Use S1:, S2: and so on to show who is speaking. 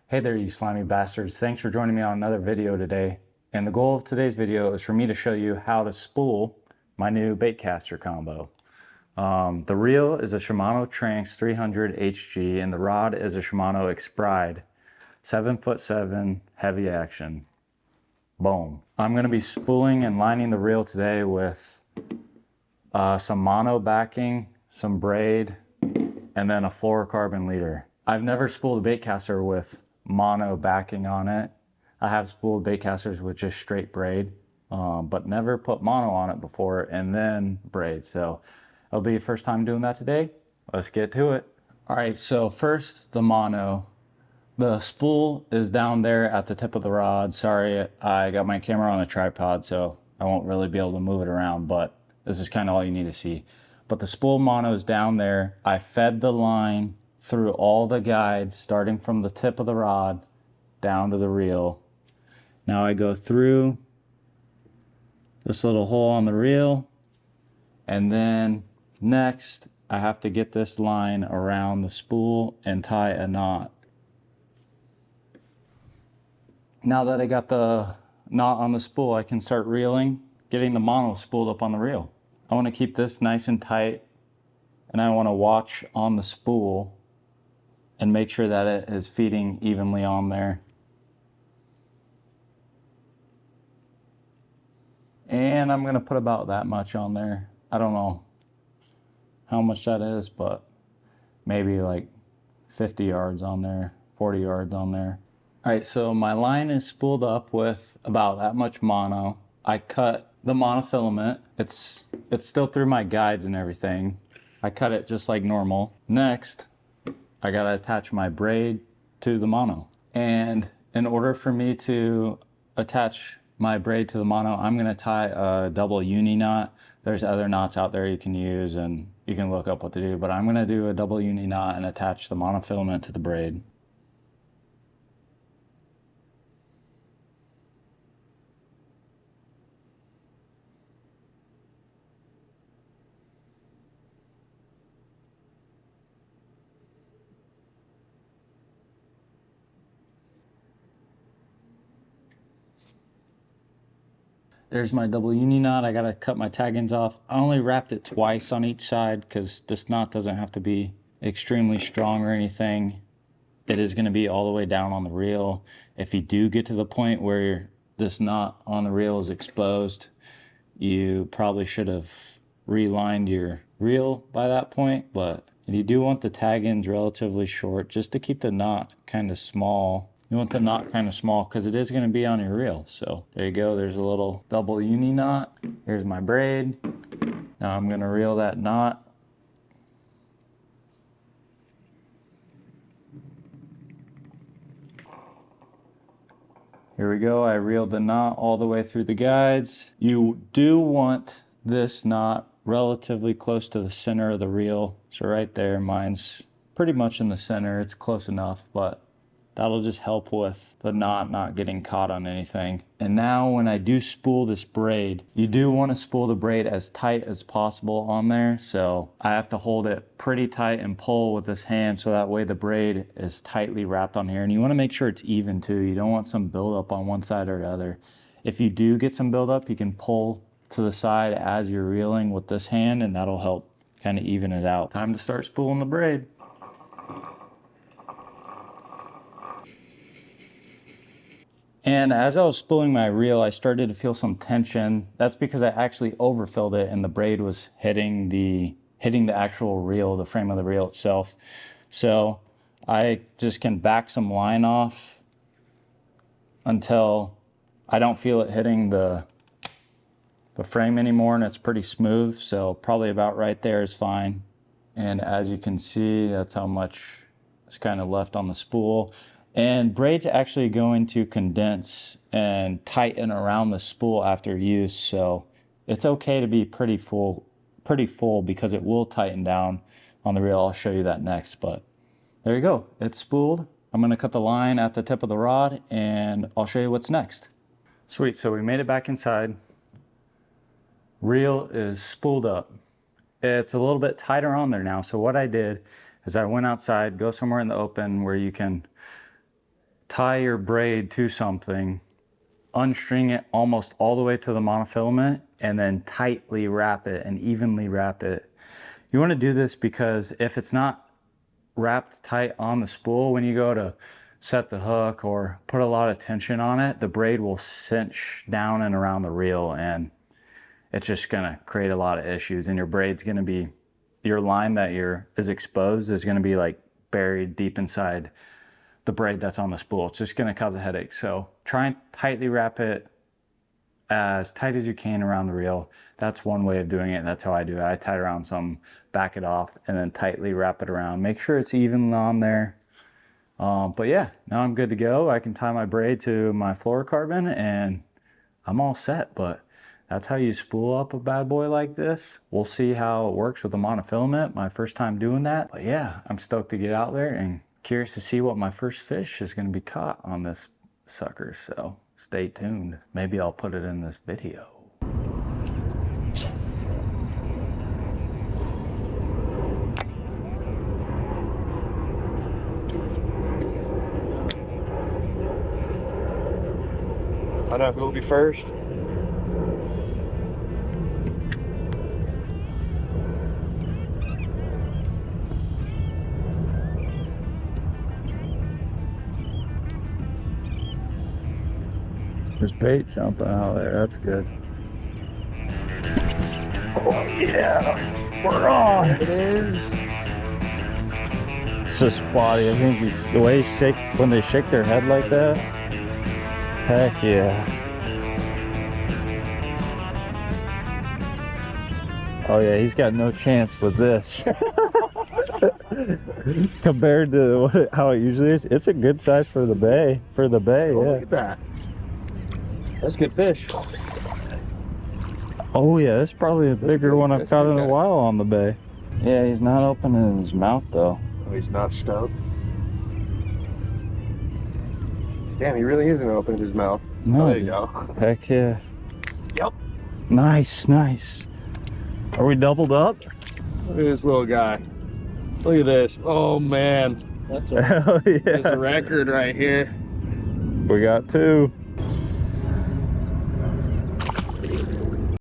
S1: Hey there, you slimy bastards. Thanks for joining me on another video today. And the goal of today's video is for me to show you how to spool my new Baitcaster combo. The reel is a Shimano Tranx 300 HG and the rod is a Shimano Braid 7'7" heavy action. Boom. I'm going to be spooling and lining the reel today with some mono backing, some braid, and then a fluorocarbon leader. I've never spooled a Baitcaster with mono backing on it. I have spooled Baitcasters with just straight braid, but never put mono on it before and then braid. So it'll be the first time doing that today. Let's get to it. All right, so first the mono. The spool is down there at the tip of the rod. Sorry, I got my camera on a tripod, so I won't really be able to move it around, but this is kind of all you need to see. But the spool mono is down there. I fed the line through all the guides, starting from the tip of the rod down to the reel. Now I go through this little hole on the reel, and then next I have to get this line around the spool and tie a knot. Now that I got the knot on the spool, I can start reeling, getting the mono spooled up on the reel. I want to keep this nice and tight, and I want to watch on the spool and make sure that it is feeding evenly on there. And I'm going to put about that much on there. I don't know how much that is, but maybe like 50 yards on there, 40 yards on there. All right, so my line is spooled up with about that much mono. I cut the monofilament. It's still through my guides and everything. I cut it just like normal. Next, I gotta attach my braid to the mono. And in order for me to attach my braid to the mono, I'm gonna tie a double uni knot. There's other knots out there you can use and you can look up what to do, but I'm gonna do a double uni knot and attach the monofilament to the braid. There's my double uni knot. I gotta cut my tag ends off. I only wrapped it twice on each side because this knot doesn't have to be extremely strong or anything. It is gonna be all the way down on the reel. If you do get to the point where this knot on the reel is exposed, you probably should have relined your reel by that point, but you do want the tag ends relatively short just to keep the knot kind of small. You want the knot kind of small because it is going to be on your reel. So there you go. There's a little double uni knot. Here's my braid. Now I'm going to reel that knot. Here we go. I reeled the knot all the way through the guides. You do want this knot relatively close to the center of the reel. So right there, mine's pretty much in the center. It's close enough, but that'll just help with the knot not getting caught on anything. And now when I do spool this braid, you do want to spool the braid as tight as possible on there. So I have to hold it pretty tight and pull with this hand so that way the braid is tightly wrapped on here. And you want to make sure it's even too. You don't want some buildup on one side or the other. If you do get some buildup, you can pull to the side as you're reeling with this hand and that'll help kind of even it out. Time to start spooling the braid. And as I was spooling my reel, I started to feel some tension. That's because I actually overfilled it and the braid was hitting the actual reel, the frame of the reel itself. So I just can back some line off until I don't feel it hitting the frame anymore and it's pretty smooth. So probably about right there is fine. And as you can see, that's how much is kind of left on the spool. And braid's actually going to condense and tighten around the spool after use, so it's okay to be pretty full because it will tighten down on the reel. I'll show you that next, but there you go. It's spooled. I'm going to cut the line at the tip of the rod and I'll show you what's next. Sweet, so we made it back inside. Reel is spooled up. It's a little bit tighter on there now, so what I did is I went outside, go somewhere in the open where you can tie your braid to something, unstring it almost all the way to the monofilament, and then tightly wrap it and evenly wrap it. You want to do this because if it's not wrapped tight on the spool, when you go to set the hook or put a lot of tension on it, the braid will cinch down and around the reel, and it's just gonna create a lot of issues. And your braid's gonna be, your line that is exposed is gonna be like buried deep inside the braid that's on the spool. It's just gonna cause a headache. So try and tightly wrap it as tight as you can around the reel. That's one way of doing it. That's how I do it. I tie it around some, back it off, and then tightly wrap it around. Make sure it's even on there. But yeah, now I'm good to go. I can tie my braid to my fluorocarbon and I'm all set. But that's how you spool up a bad boy like this. We'll see how it works with the monofilament. My first time doing that. But yeah, I'm stoked to get out there and curious to see what my first fish is going to be caught on this sucker. So stay tuned. Maybe I'll put it in this video.
S2: I know who will be first.
S1: There's bait jumping out there. That's good. Oh yeah, we're on. It is. It's so spotty. I think the way he shake, when they shake their head like that. Heck yeah. Oh yeah, he's got no chance with this. Compared to how it usually is. It's a good size for the bay. For the bay,
S2: Oh,
S1: yeah.
S2: look at that. That's a good fish.
S1: Oh yeah, that's probably a bigger one I've caught in a
S2: guy.
S1: while on the bay. Yeah, he's not opening his mouth though.
S2: Oh, he's not stoked. Damn, he really isn't opening his mouth.
S1: No,
S2: Oh, there you go.
S1: heck yeah.
S2: Yep.
S1: Nice, nice. Are we doubled up?
S2: Look at this little guy. Look at this. Oh man. That's
S1: Hell
S2: that's
S1: yeah.
S2: a record right here.
S1: We got two.